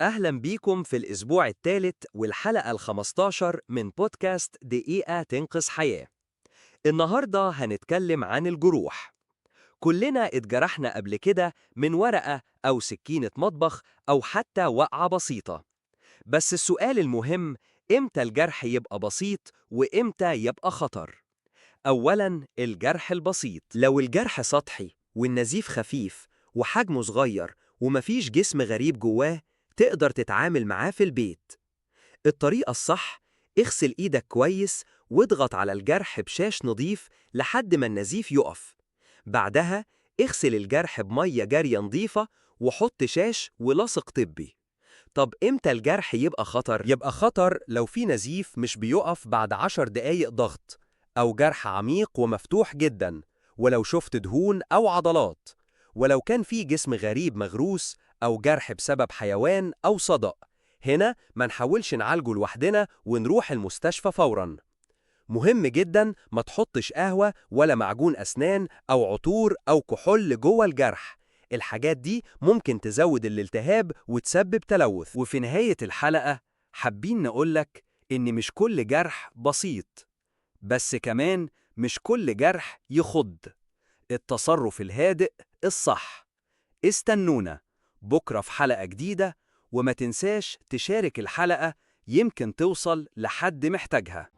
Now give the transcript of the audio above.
أهلا بيكم في الأسبوع الثالث والحلقة ال15 من بودكاست دقيقة تنقذ حياة. النهاردة هنتكلم عن الجروح. كلنا اتجرحنا قبل كده من ورقة أو سكينة مطبخ أو حتى وقعة بسيطة. بس السؤال المهم، إمتى الجرح يبقى بسيط وإمتى يبقى خطر؟ أولاً، الجرح البسيط لو الجرح سطحي والنزيف خفيف وحجمه صغير ومفيش جسم غريب جواه، تقدر تتعامل معاه في البيت. الطريقة الصح: اغسل إيدك كويس واضغط على الجرح بشاش نظيف لحد ما النزيف يقف. بعدها اغسل الجرح بمية جارية نظيفة وحط شاش ولصق طبي. طب إمتى الجرح يبقى خطر؟ يبقى خطر لو في نزيف مش بيقف بعد 10 دقايق ضغط، أو جرح عميق ومفتوح جدا، ولو شفت دهون أو عضلات، ولو كان في جسم غريب مغروس، أو جرح بسبب حيوان أو صدأ. هنا ما نحاولش نعالجه لوحدنا ونروح المستشفى فوراً. مهم جدا ما تحطش قهوة ولا معجون أسنان أو عطور أو كحول جوه الجرح. الحاجات دي ممكن تزود الالتهاب وتسبب تلوث. وفي نهاية الحلقة حابين نقولك إن مش كل جرح بسيط، بس كمان مش كل جرح يخض. التصرف الهادئ الصح. استنونا بكرة في حلقة جديدة، وما تنساش تشارك الحلقة، يمكن توصل لحد محتاجها.